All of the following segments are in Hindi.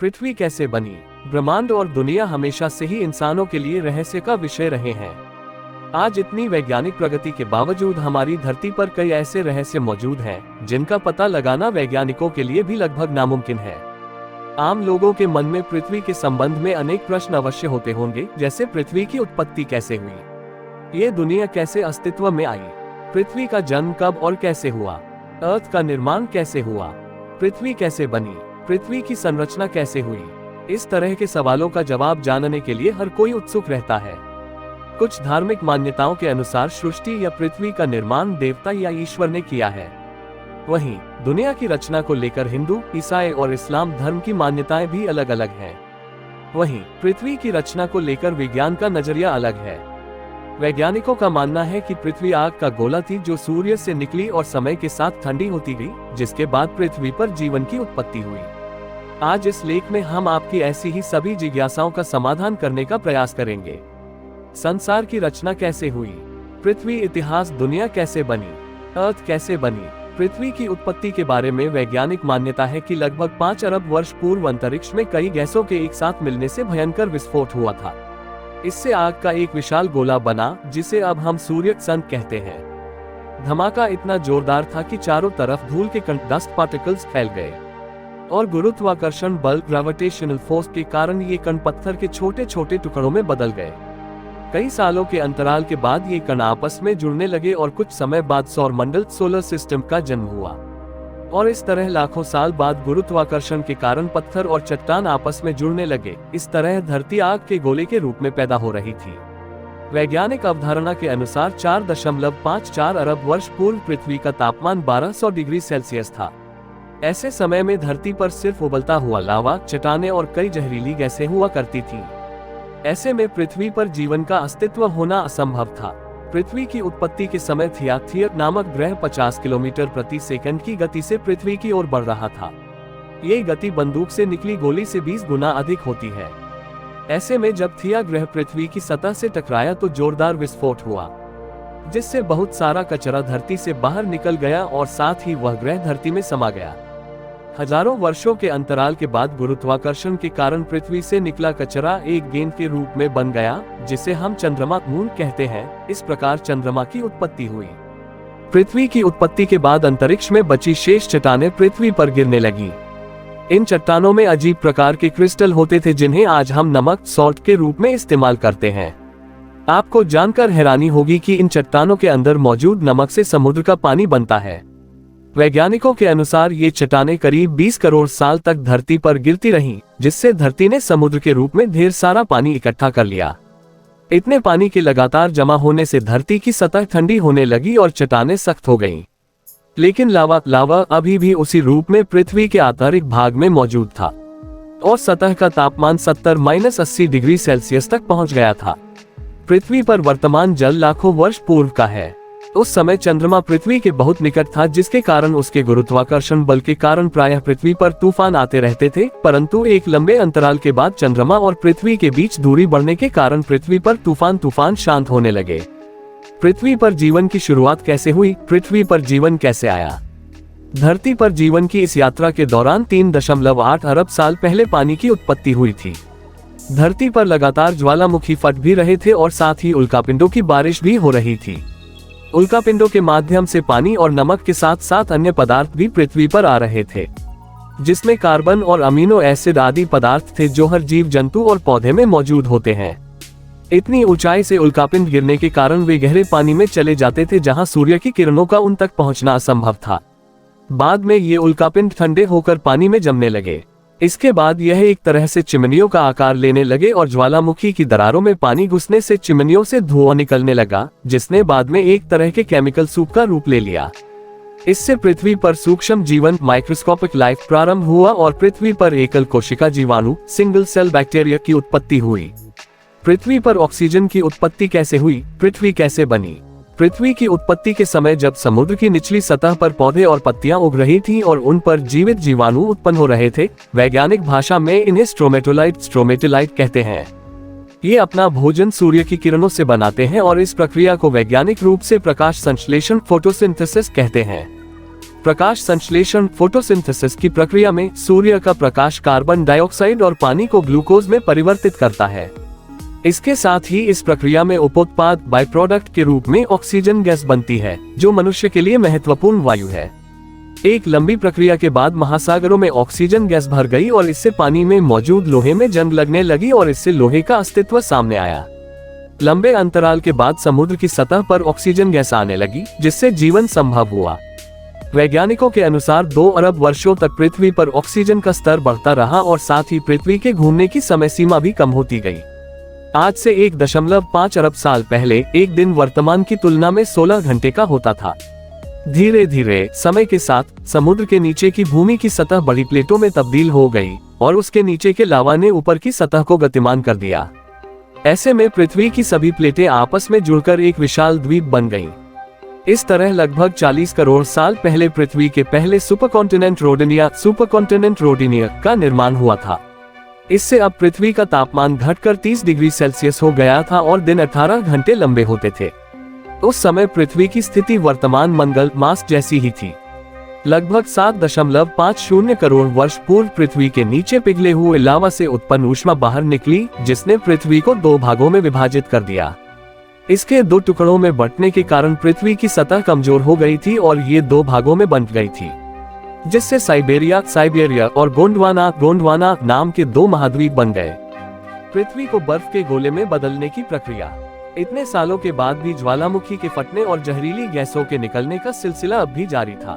पृथ्वी कैसे बनी? ब्रह्मांड और दुनिया हमेशा से ही इंसानों के लिए रहस्य का विषय रहे हैं। आज इतनी वैज्ञानिक प्रगति के बावजूद हमारी धरती पर कई ऐसे रहस्य मौजूद हैं, जिनका पता लगाना वैज्ञानिकों के लिए भी लगभग नामुमकिन है। आम लोगों के मन में पृथ्वी के संबंध में अनेक प्रश्न अवश्य होते होंगे, जैसे पृथ्वी की उत्पत्ति कैसे हुई, ये दुनिया कैसे अस्तित्व में आई, पृथ्वी का जन्म कब और कैसे हुआ, अर्थ का निर्माण कैसे हुआ, पृथ्वी कैसे बनी, पृथ्वी की संरचना कैसे हुई। इस तरह के सवालों का जवाब जानने के लिए हर कोई उत्सुक रहता है। कुछ धार्मिक मान्यताओं के अनुसार सृष्टि या पृथ्वी का निर्माण देवता या ईश्वर ने किया है। वहीं दुनिया की रचना को लेकर हिंदू, ईसाई और इस्लाम धर्म की मान्यताएं भी अलग अलग हैं। वहीं पृथ्वी की रचना को लेकर विज्ञान का नजरिया अलग है। वैज्ञानिकों का मानना है कि पृथ्वी आग का गोला थी जो सूर्य से निकली और समय के साथ ठंडी होती गई, जिसके बाद पृथ्वी पर जीवन की उत्पत्ति हुई। आज इस लेख में हम आपकी ऐसी ही सभी जिज्ञासाओं का समाधान करने का प्रयास करेंगे। संसार की रचना कैसे हुई, पृथ्वी इतिहास, दुनिया कैसे बनी, अर्थ कैसे बनी। पृथ्वी की उत्पत्ति के बारे में वैज्ञानिक मान्यता है कि लगभग 5 अरब वर्ष पूर्व अंतरिक्ष में कई गैसों के एक साथ मिलने से भयंकर विस्फोट हुआ था। इससे आग का एक विशाल गोला बना, जिसे अब हम सूर्य सन कहते हैं। धमाका इतना जोरदार था कि चारों तरफ धूल के कण, डस्ट पार्टिकल्स फैल गए और गुरुत्वाकर्षण बल, ग्रेविटेशनल फोर्स के कारण ये कण पत्थर के छोटे छोटे टुकड़ों में बदल गए। कई सालों के अंतराल के बाद ये कण आपस में जुड़ने लगे और कुछ समय बाद सौरमंडल, सोलर सिस्टम का जन्म हुआ। और इस तरह लाखों साल बाद गुरुत्वाकर्षण के कारण पत्थर और चट्टान आपस में जुड़ने लगे। इस तरह धरती आग के गोले के रूप में पैदा हो रही थी। वैज्ञानिक अवधारणा के अनुसार 4.54 अरब वर्ष पूर्व पृथ्वी का तापमान 1200 डिग्री सेल्सियस था। ऐसे समय में धरती पर सिर्फ उबलता हुआ लावा, चट्टानें और कई जहरीली गैसें हुआ करती थी। ऐसे में पृथ्वी पर जीवन का अस्तित्व होना असंभव था। पृथ्वी की उत्पत्ति के समय थियर नामक ग्रह 50 किलोमीटर प्रति सेकंड की गति से पृथ्वी की ओर बढ़ रहा था। ये गति बंदूक से निकली गोली से 20 गुना अधिक होती है। ऐसे में जब थिया ग्रह पृथ्वी की सतह से टकराया तो जोरदार विस्फोट हुआ, जिससे बहुत सारा कचरा धरती से बाहर निकल गया और साथ ही वह ग्रह धरती में समा गया। हजारों वर्षों के अंतराल के बाद गुरुत्वाकर्षण के कारण पृथ्वी से निकला कचरा एक गेंद के रूप में बन गया, जिसे हम चंद्रमा, मून कहते हैं। इस प्रकार चंद्रमा की उत्पत्ति हुई। पृथ्वी की उत्पत्ति के बाद अंतरिक्ष में बची शेष चट्टानें पृथ्वी पर गिरने लगी। इन चट्टानों में अजीब प्रकार के क्रिस्टल होते थे, जिन्हें आज हम नमक, सॉल्ट के रूप में इस्तेमाल करते हैं। आपको जानकर हैरानी होगी कि इन चट्टानों के अंदर मौजूद नमक से समुद्र का पानी बनता है। वैज्ञानिकों के अनुसार ये चट्टानें करीब 20 करोड़ साल तक धरती पर गिरती रहीं, जिससे धरती ने समुद्र के रूप में ढेर सारा पानी इकट्ठा कर लिया। इतने पानी के लगातार जमा होने से धरती की सतह ठंडी होने लगी और चट्टानें सख्त हो गईं। लेकिन लावा अभी भी उसी रूप में पृथ्वी के आंतरिक भाग में मौजूद था और सतह का तापमान 70-80 डिग्री सेल्सियस तक पहुंच गया था। पृथ्वी पर वर्तमान जल लाखों वर्ष पूर्व का है। उस समय चंद्रमा पृथ्वी के बहुत निकट था, जिसके कारण उसके गुरुत्वाकर्षण बल के कारण प्रायः पृथ्वी पर तूफान आते रहते थे। परंतु एक लंबे अंतराल के बाद चंद्रमा और पृथ्वी के बीच दूरी बढ़ने के कारण पृथ्वी पर तूफान शांत होने लगे। पृथ्वी पर जीवन की शुरुआत कैसे हुई, पृथ्वी पर जीवन कैसे आया? धरती पर जीवन की इस यात्रा के दौरान 3.8 अरब साल पहले पानी की उत्पत्ति हुई थी। धरती पर लगातार ज्वालामुखी फट भी रहे थे और साथ ही उल्कापिंडों की बारिश भी हो रही थी। उल्कापिंडों के माध्यम से पानी और नमक के साथ साथ अन्य पदार्थ भी पृथ्वी पर आ रहे थे, जिसमें कार्बन और अमीनो एसिड आदि पदार्थ थे जो हर जीव जंतु और पौधे में मौजूद होते हैं। इतनी ऊंचाई से उल्कापिंड गिरने के कारण वे गहरे पानी में चले जाते थे, जहां सूर्य की किरणों का उन तक पहुंचना असंभव था। बाद में ये उल्कापिंड ठंडे होकर पानी में जमने लगे। इसके बाद यह एक तरह से चिमनियों का आकार लेने लगे और ज्वालामुखी की दरारों में पानी घुसने से चिमनियों से धुआं निकलने लगा, जिसने बाद में एक तरह के केमिकल सूप का रूप ले लिया। इससे पृथ्वी पर सूक्ष्म जीवन, माइक्रोस्कोपिक लाइफ प्रारंभ हुआ और पृथ्वी पर एकल कोशिका जीवाणु, सिंगल सेल बैक्टीरिया की उत्पत्ति हुई। पृथ्वी पर ऑक्सीजन की उत्पत्ति कैसे हुई, पृथ्वी कैसे बनी? पृथ्वी की उत्पत्ति के समय जब समुद्र की निचली सतह पर पौधे और पत्तियां उग रही थीं और उन पर जीवित जीवाणु उत्पन्न हो रहे थे, वैज्ञानिक भाषा में इन्हें स्ट्रोमेटोलाइट कहते हैं। ये अपना भोजन सूर्य की किरणों से बनाते हैं और इस प्रक्रिया को वैज्ञानिक रूप से प्रकाश संश्लेषण, फोटोसिंथेसिस कहते हैं। प्रकाश संश्लेषण फोटोसिंथेसिस की प्रक्रिया में सूर्य का प्रकाश कार्बन डाइऑक्साइड और पानी को ग्लूकोज में परिवर्तित करता है। इसके साथ ही इस प्रक्रिया में उपोत्पाद बाय प्रोडक्ट के रूप में ऑक्सीजन गैस बनती है, जो मनुष्य के लिए महत्वपूर्ण वायु है। एक लंबी प्रक्रिया के बाद महासागरों में ऑक्सीजन गैस भर गई और इससे पानी में मौजूद लोहे में जंग लगने लगी और इससे लोहे का अस्तित्व सामने आया। लंबे अंतराल के बाद समुद्र की सतह पर ऑक्सीजन गैस आने लगी, जिससे जीवन संभव हुआ। वैज्ञानिकों के अनुसार 2 अरब वर्षों तक पृथ्वी पर ऑक्सीजन का स्तर बढ़ता रहा और साथ ही पृथ्वी के घूमने की समय सीमा भी कम होती गई। आज से 1.5 अरब साल पहले एक दिन वर्तमान की तुलना में 16 घंटे का होता था। धीरे धीरे समय के साथ समुद्र के नीचे की भूमि की सतह बड़ी प्लेटों में तब्दील हो गई और उसके नीचे के लावा ने ऊपर की सतह को गतिमान कर दिया। ऐसे में पृथ्वी की सभी प्लेटें आपस में जुड़कर एक विशाल द्वीप बन गईं। इस तरह लगभग 40 करोड़ साल पहले पृथ्वी के पहले सुपरकॉन्टिनेंट रोडिनिया का निर्माण हुआ था। इससे अब पृथ्वी का तापमान घटकर 30 डिग्री सेल्सियस हो गया था और दिन 18 घंटे लंबे होते थे। उस समय पृथ्वी की स्थिति वर्तमान मंगल मास जैसी ही थी। लगभग 7.50 करोड़ वर्ष पूर्व पृथ्वी के नीचे पिघले हुए लावा से उत्पन्न ऊष्मा बाहर निकली, जिसने पृथ्वी को 2 भागों में विभाजित कर दिया। इसके 2 टुकड़ों में बंटने के कारण पृथ्वी की सतह कमजोर हो गई थी और ये 2 भागों में बंट गई थी, जिससे साइबेरिया और गोंडवाना नाम के 2 महाद्वीप बन गए। पृथ्वी को बर्फ के गोले में बदलने की प्रक्रिया इतने सालों के बाद भी ज्वालामुखी के फटने और जहरीली गैसों के निकलने का सिलसिला अब भी जारी था।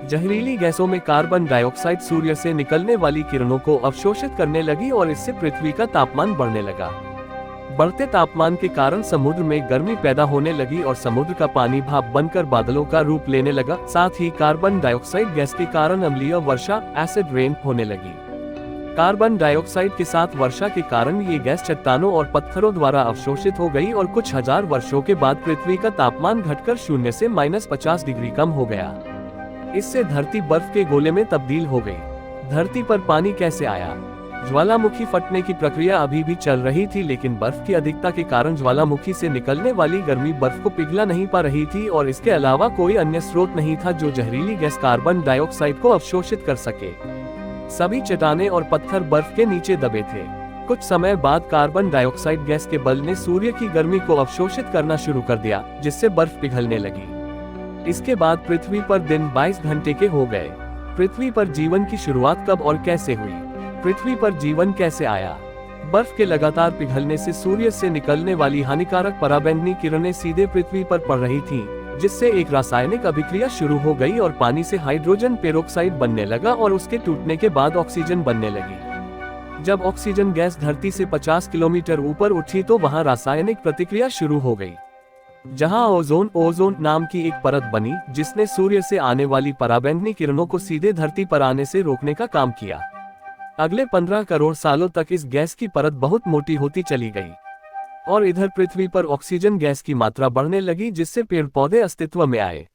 जहरीली गैसों में कार्बन डाइऑक्साइड सूर्य से निकलने वाली किरणों को अवशोषित करने लगी और इससे पृथ्वी का तापमान बढ़ने लगा। बढ़ते तापमान के कारण समुद्र में गर्मी पैदा होने लगी और समुद्र का पानी भाप बनकर बादलों का रूप लेने लगा। साथ ही कार्बन डाइऑक्साइड गैस के कारण अम्लीय वर्षा एसिड रेन होने लगी। कार्बन डाइऑक्साइड के साथ वर्षा के कारण ये गैस चट्टानों और पत्थरों द्वारा अवशोषित हो गई और कुछ हजार वर्षों के बाद पृथ्वी का तापमान घटकर 0 से -50 डिग्री कम हो गया। इससे धरती बर्फ के गोले में तब्दील हो गई। धरती पर पानी कैसे आया? ज्वालामुखी फटने की प्रक्रिया अभी भी चल रही थी, लेकिन बर्फ की अधिकता के कारण ज्वालामुखी से निकलने वाली गर्मी बर्फ को पिघला नहीं पा रही थी और इसके अलावा कोई अन्य स्रोत नहीं था जो जहरीली गैस कार्बन डाइऑक्साइड को अवशोषित कर सके। सभी चट्टानें और पत्थर बर्फ के नीचे दबे थे। कुछ समय बाद कार्बन डाइऑक्साइड गैस के बल ने सूर्य की गर्मी को अवशोषित करना शुरू कर दिया, जिससे बर्फ पिघलने लगी। इसके बाद पृथ्वी पर दिन 22 घंटे के हो गए। पृथ्वी पर जीवन की शुरुआत कब और कैसे हुई? पृथ्वी पर जीवन कैसे आया? बर्फ के लगातार पिघलने से सूर्य से निकलने वाली हानिकारक पराबैंगनी किरणें सीधे पृथ्वी पर पड़ रही थीं, जिससे एक रासायनिक अभिक्रिया शुरू हो गई और पानी से हाइड्रोजन पेरोक्साइड बनने लगा और उसके टूटने के बाद ऑक्सीजन बनने लगी। जब ऑक्सीजन गैस धरती से 50 किलोमीटर ऊपर उठी तो वहां रासायनिक प्रतिक्रिया शुरू हो गई, जहां ओजोन नाम की एक परत बनी, जिसने सूर्य से आने वाली पराबैंगनी किरणों को सीधे धरती पर आने से रोकने का काम किया। अगले 15 करोड़ सालों तक इस गैस की परत बहुत मोटी होती चली गई और इधर पृथ्वी पर ऑक्सीजन गैस की मात्रा बढ़ने लगी, जिससे पेड़ पौधे अस्तित्व में आए।